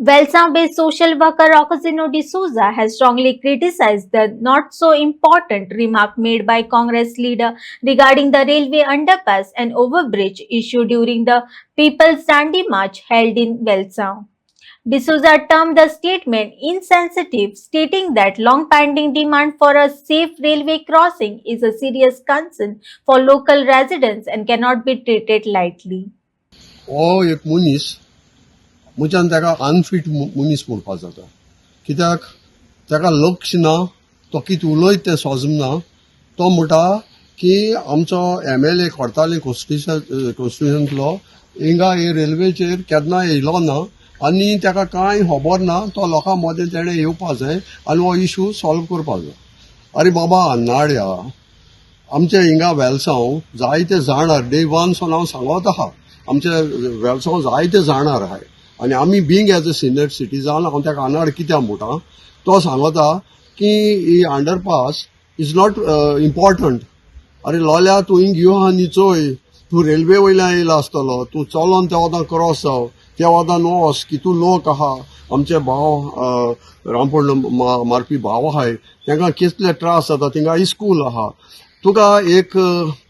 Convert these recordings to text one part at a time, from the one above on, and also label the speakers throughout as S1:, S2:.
S1: Belsa-based social worker Rocosino D'Souza has strongly criticized the not so important remark made by Congress leader regarding the railway underpass and overbridge issue during the People's Dandi March held in Belsa. D'Souza termed the statement insensitive, stating that long-pending demand for a safe railway crossing is a serious concern for local residents and cannot be treated lightly.
S2: एक मनीस म्हज्यान ताका unfit मनीस म्हणपा जाता कित्याक ताका लक्ष ना तो कितें उलयत तें सोजमना तो म्हणटा की आमचो MLA खोर्ताले कॉन्स्टिट्युशनांतलो हिंगा हे रेल्वेचेर केन्ना येयलो ना आनी ताका कांय खबर ना तो लोकां मदें तेणें येवपा जाय आनी हो इशू सॉल्व करपा जाय. अरे बाबा नाड्या आमचे हिंगा वेलसांव जायते जाणार डे वन सावन हांव सांगत आहा आमचे वेलसांव जायते जाणार आहाय आनी आमी being as a senior citizen हांव ताका आनाड कित्याक म्हणटा तो सांगता की ही अंडरपास इज नॉट इम्पॉर्टंट. अरे लोल्या तूं हिंग यो आहा न्ही चोय तूं रेल्वे वयल्यान येयला आसतलो तूं चलोन त्या वदां क्रॉस जाव त्या वदां वोस कितू लोक आहा आमचे भाव रामफोंड मारपी भाव आहाय तांकां कितले त्रास जाता थिंगा इस्कूल आहा तुका एक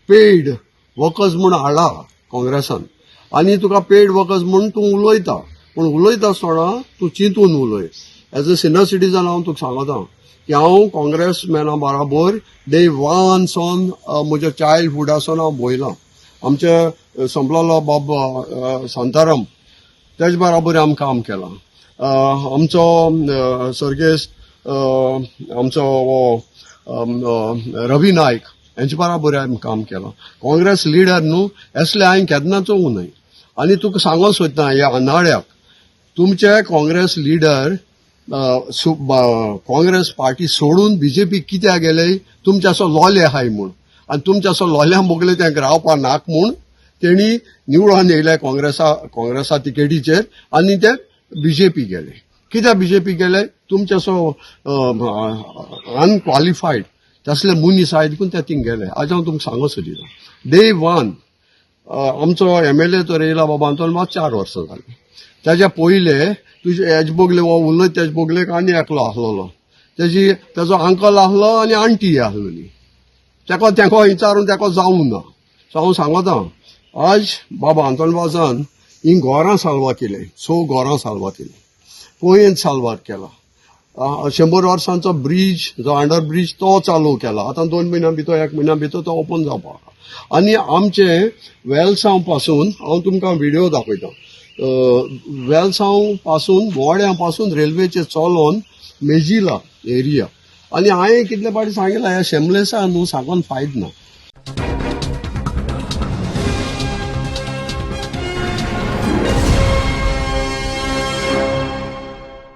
S2: पेड वर्कर्स म्हूण हाडला काँग्रेसान आनी तुका पेड वर्कर्स म्हूण तूं उलयता पूण उलयता आसतना तूं चिंतून उलय. एज अ सिनियर सिटीजन हांव तुका सांगता की हांव काँग्रेसमॅना बराबर डे वन सावन म्हज्या चायल्डहूडासून हांव भोयलां. आमचे संपलेलो बाब शांताराम तेज बराबर आमी काम केलां. आमचो सर्गेस्त आमचो रवी नायक हेंचे बराबर हांवें काम केलां. काँग्रेस लिडर न्हू असले हांवें केन्नाच उन्हय आनी तुका सांगोंक सोदता ह्या अनाड्याक तुमचे काँग्रेस लिडर काँग्रेस पार्टी सोडून BJP कित्याक गेले तुमचे असो लोले आहाय म्हूण आनी तुमचे असो लोल्या मोगले तांकां रावपा नाक म्हूण तेणी निवडून येयले काँग्रेसा तिकेटीचेर आनी ते BJP गेले. कित्याक BJP गेले तुमचे असो अनक्वालिफायड तसले मनीस आहाय देखून ते थिंग गेले. आज हांव तुमकां सांगूंक सोदिता डे वन आमचो MLA तो येयला बाबा तो 4 वर्सां जालीं. ताच्या पयले तुजे हेज बोगले वो उलयत तेज बोगलेक आनी एकलो आसलोलो तेजो अंकल आसलो आनी आंटी आसलोली तेका विचारून तेका जावूं ना. सो हांव सांगता आज बाबा आंतोणबाजान ही घरां साल्वा केले 6 घरां साल्वा केली पोयेंत साल्वार केला 100 वर्सांचो ब्रिज जो अंडर ब्रिज तो चालू केला आतां 2 म्हयन्यां भितर 1 म्हयन्या भितर तो ओपन जावपा आनी आमचे वेलसांव पासून हांव तुमकां व्हिडिओ दाखयता वेलसांव पासून बोड्यां पासून रेल्वेचेर चलोन मेजिला एरिया आनी हांवें कितले फावटी सांगिल्लें ह्या शेमलेसा न्हू सांगून फायद ना.